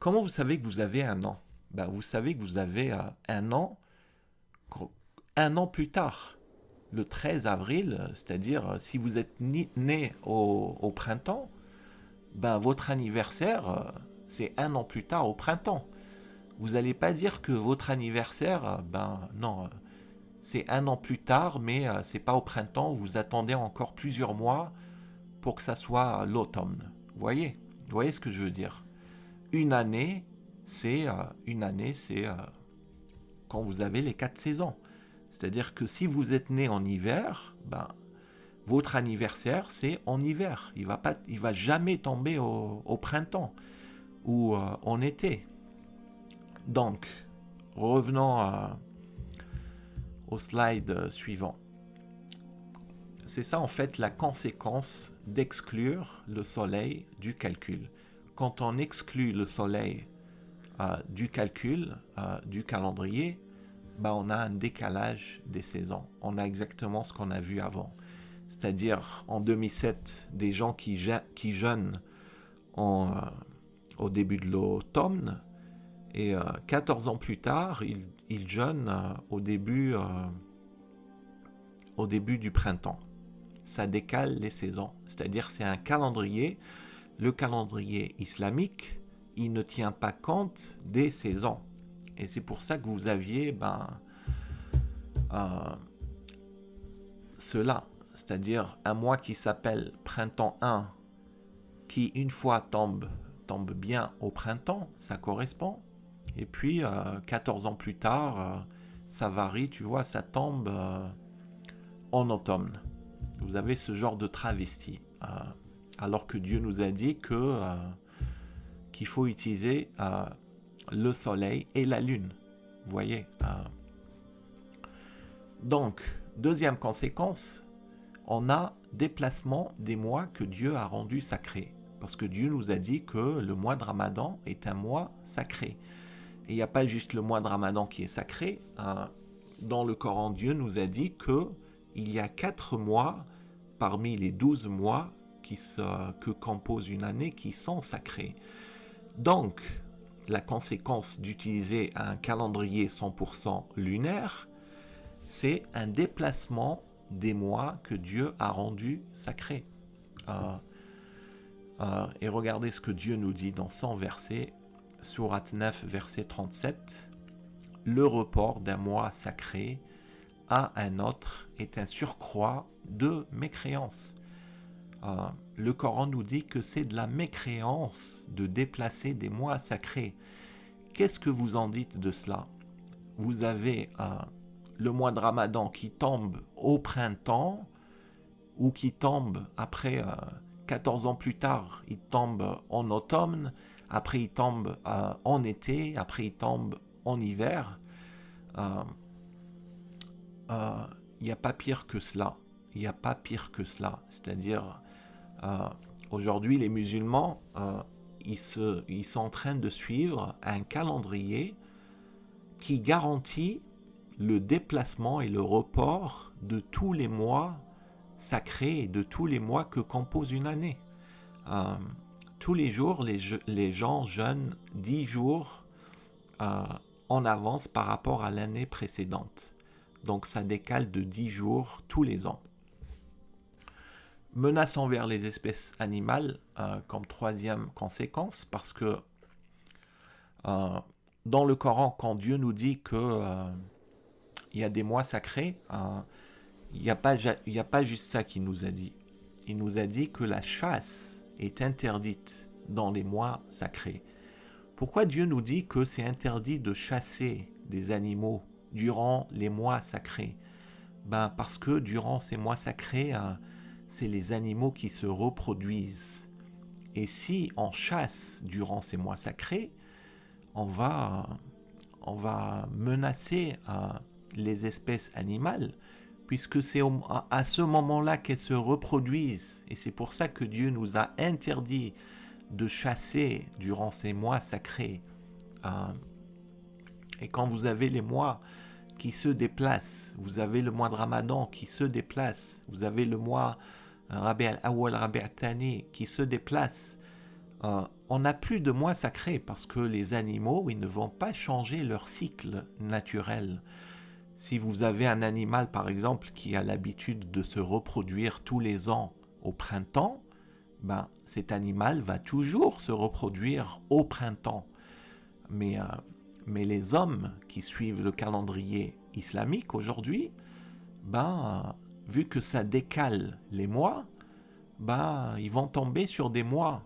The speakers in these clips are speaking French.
Comment vous savez que vous avez un an? Ben, vous savez que vous avez un an, un an plus tard, le 13 avril, c'est-à-dire si vous êtes né au printemps, ben, votre anniversaire, c'est un an plus tard au printemps. Vous n'allez pas dire que votre anniversaire, ben non, c'est un an plus tard, mais c'est pas au printemps, vous attendez encore plusieurs mois pour que ça soit l'automne. Vous voyez ce que je veux dire? Une année, c'est quand vous avez les 4 saisons. C'est-à-dire que si vous êtes né en hiver, ben, votre anniversaire, c'est en hiver. Il va jamais tomber au printemps ou en été. Donc, revenons au slide suivant. C'est ça en fait la conséquence d'exclure le soleil du calcul. Quand on exclut le soleil du calcul, du calendrier, bah on a un décalage des saisons. On a exactement ce qu'on a vu avant. C'est-à-dire en 2007, des gens qui jeûnent au début de l'automne et 14 ans plus tard, ils jeûnent au début du printemps. Ça décale les saisons. C'est-à-dire c'est un calendrier. Le calendrier islamique, il ne tient pas compte des saisons. Et c'est pour ça que vous aviez cela. C'est-à-dire un mois qui s'appelle printemps 1, qui une fois tombe bien au printemps, ça correspond. Et puis 14 ans plus tard, ça varie, tu vois, ça tombe en automne. Vous avez ce genre de travesti. Alors que Dieu nous a dit qu'il faut utiliser le soleil et la lune. Vous voyez. Donc, deuxième conséquence, on a déplacement des mois que Dieu a rendus sacrés. Parce que Dieu nous a dit que le mois de Ramadan est un mois sacré. Et il n'y a pas juste le mois de Ramadan qui est sacré. Dans le Coran, Dieu nous a dit qu'il y a 4 mois parmi les 12 mois que compose une année qui sont sacrés. Donc, la conséquence d'utiliser un calendrier 100% lunaire, c'est un déplacement des mois que Dieu a rendus sacrés. Et regardez ce que Dieu nous dit dans son verset, Sourate 9, verset 37. Le report d'un mois sacré à un autre est un surcroît de mécréance. Le Coran nous dit que c'est de la mécréance de déplacer des mois sacrés. Qu'est-ce que vous en dites de cela? Vous avez le mois de Ramadan qui tombe au printemps ou qui tombe après 14 ans plus tard, il tombe en automne, après il tombe en été, après il tombe en hiver. Il n'y a pas pire que cela. Il n'y a pas pire que cela. C'est-à-dire, aujourd'hui, les musulmans, ils sont en train de suivre un calendrier qui garantit le déplacement et le report de tous les mois sacrés et de tous les mois que compose une année. Tous les jours, les gens jeûnent 10 jours en avance par rapport à l'année précédente. Donc ça décale de 10 jours tous les ans. Menace envers les espèces animales comme troisième conséquence, parce que dans le Coran, quand Dieu nous dit que il y a des mois sacrés, il n'y a pas juste ça qu'il nous a dit. Il nous a dit que la chasse est interdite dans les mois sacrés. Pourquoi Dieu nous dit que c'est interdit de chasser des animaux durant les mois sacrés? Parce que durant ces mois sacrés, c'est les animaux qui se reproduisent. Et si on chasse durant ces mois sacrés, on va menacer les espèces animales, puisque c'est à ce moment-là qu'elles se reproduisent. Et c'est pour ça que Dieu nous a interdit de chasser durant ces mois sacrés. Et quand vous avez les mois qui se déplacent, vous avez le mois de Ramadan qui se déplace, vous avez le mois Rabi' al-Awwal, Rabi' al-Thani qui se déplace, On n'a plus de mois sacrés parce que les animaux, ils ne vont pas changer leur cycle naturel. Si vous avez un animal, par exemple, qui a l'habitude de se reproduire tous les ans au printemps, ben, cet animal va toujours se reproduire au printemps. Mais, euh, mais les hommes qui suivent le calendrier islamique aujourd'hui, vu que ça décale les mois, ils vont tomber sur des mois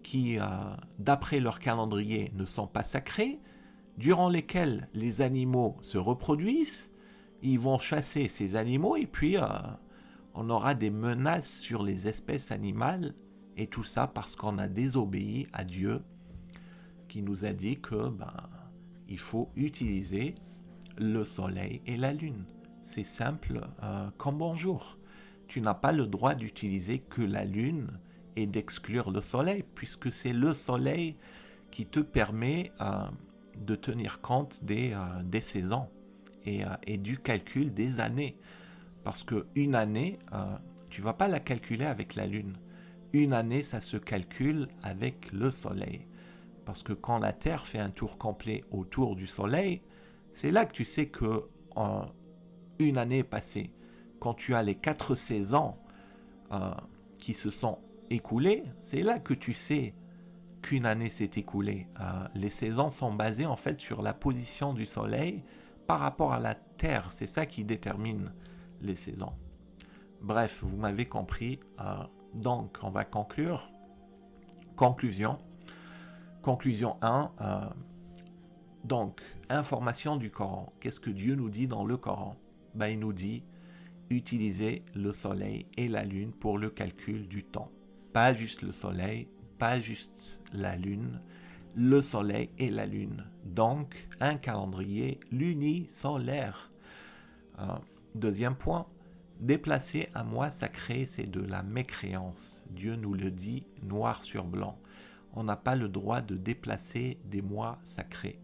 qui, d'après leur calendrier, ne sont pas sacrés, durant lesquels les animaux se reproduisent. Ils vont chasser ces animaux et puis on aura des menaces sur les espèces animales, et tout ça parce qu'on a désobéi à Dieu qui nous a dit que il faut utiliser le soleil et la lune. C'est simple comme bonjour. Tu n'as pas le droit d'utiliser que la lune et d'exclure le soleil, puisque c'est le soleil qui te permet de tenir compte des saisons et du calcul des années. Parce qu'une année, tu ne vas pas la calculer avec la lune. Une année, ça se calcule avec le soleil. Parce que quand la Terre fait un tour complet autour du soleil, c'est là que tu sais que une année est passée. Quand tu as les 4 saisons qui se sont écoulées, c'est là que tu sais qu'une année s'est écoulée. Les saisons sont basées en fait sur la position du soleil par rapport à la Terre. C'est ça qui détermine les saisons. Bref, vous m'avez compris. Donc, on va conclure. Conclusion. Conclusion 1. Donc, information du Coran. Qu'est-ce que Dieu nous dit dans le Coran? Il nous dit utiliser le soleil et la lune pour le calcul du temps. Pas juste le soleil, pas juste la lune, le soleil et la lune. Donc, un calendrier lunisolaire. Deuxième point, déplacer un mois sacré, c'est de la mécréance. Dieu nous le dit noir sur blanc. On n'a pas le droit de déplacer des mois sacrés.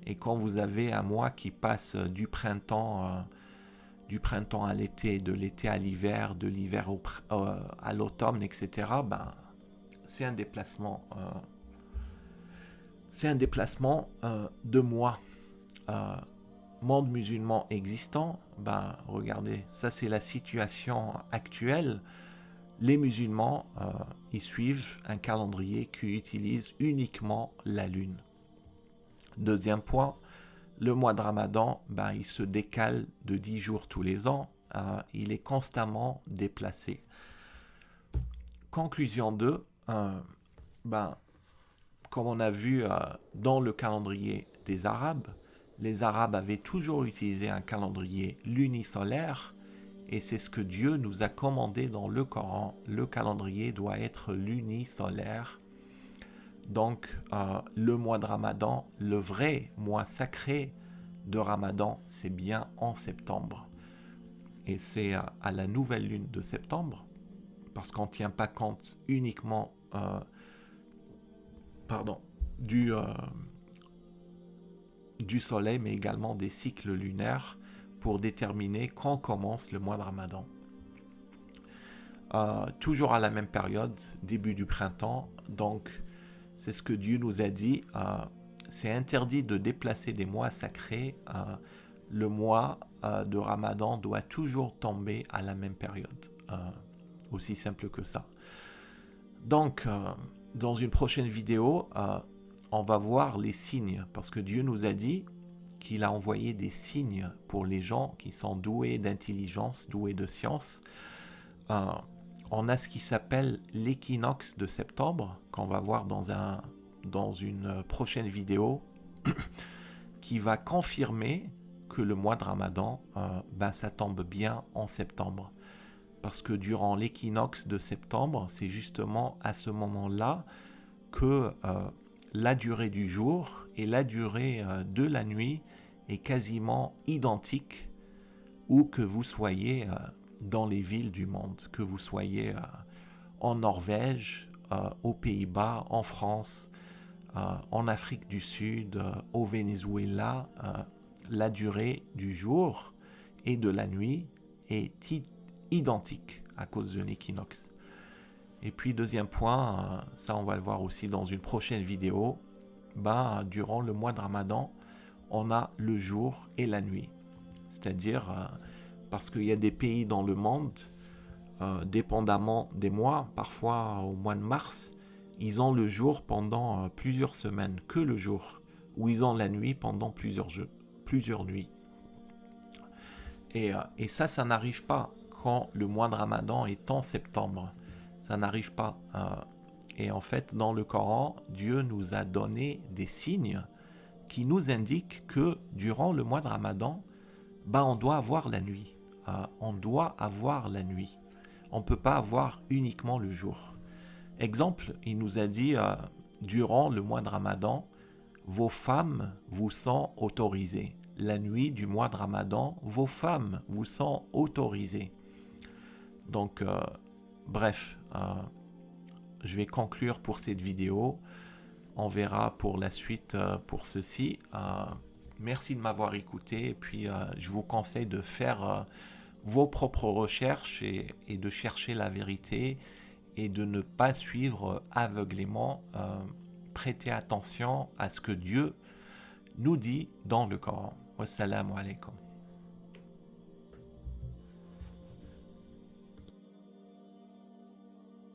Et quand vous avez un mois qui passe du printemps à l'été, de l'été à l'hiver, de l'hiver à l'automne, etc., c'est un déplacement. De mois. Monde musulman existant, regardez, ça c'est la situation actuelle. Les musulmans, ils suivent un calendrier qui utilise uniquement la lune. Deuxième point, le mois de Ramadan, il se décale de 10 jours tous les ans. Il est constamment déplacé. Conclusion 2, comme on a vu dans le calendrier des Arabes, les Arabes avaient toujours utilisé un calendrier lunisolaire, et c'est ce que Dieu nous a commandé dans le Coran. Le calendrier doit être lunisolaire. Donc, le mois de Ramadan, le vrai mois sacré de Ramadan, c'est bien en septembre. Et c'est à la nouvelle lune de septembre, parce qu'on ne tient pas compte uniquement du soleil, mais également des cycles lunaires pour déterminer quand commence le mois de Ramadan. Toujours à la même période, début du printemps, donc c'est ce que Dieu nous a dit, c'est interdit de déplacer des mois sacrés, le mois de Ramadan doit toujours tomber à la même période, aussi simple que ça. Donc, dans une prochaine vidéo, on va voir les signes, parce que Dieu nous a dit qu'il a envoyé des signes pour les gens qui sont doués d'intelligence, doués de science. On a ce qui s'appelle l'équinoxe de septembre, qu'on va voir dans une prochaine vidéo, qui va confirmer que le mois de Ramadan, ça tombe bien en septembre. Parce que durant l'équinoxe de septembre, c'est justement à ce moment-là que la durée du jour et la durée de la nuit est quasiment identique, où que vous soyez dans les villes du monde, que vous soyez en Norvège, aux Pays-Bas, en France, en Afrique du Sud, au Venezuela, la durée du jour et de la nuit est identique à cause de l'équinoxe. Et puis deuxième point, ça on va le voir aussi dans une prochaine vidéo, durant le mois de Ramadan, on a le jour et la nuit. C'est-à-dire, parce qu'il y a des pays dans le monde, dépendamment des mois, parfois au mois de mars, ils ont le jour pendant plusieurs semaines, que le jour, ou ils ont la nuit pendant plusieurs nuits. Et ça n'arrive pas quand le mois de Ramadan est en septembre. Ça n'arrive pas. Et en fait, dans le Coran, Dieu nous a donné des signes qui nous indiquent que durant le mois de Ramadan, on doit avoir la nuit. On doit avoir la nuit. On ne peut pas avoir uniquement le jour. Exemple, il nous a dit, durant le mois de Ramadan, vos femmes vous sont autorisées. La nuit du mois de Ramadan, vos femmes vous sont autorisées. Donc, bref, je vais conclure pour cette vidéo. On verra pour la suite pour ceci. Merci de m'avoir écouté et puis je vous conseille de faire vos propres recherches et de chercher la vérité et de ne pas suivre aveuglément. Prêtez attention à ce que Dieu nous dit dans le Coran. Wassalamu alaikum.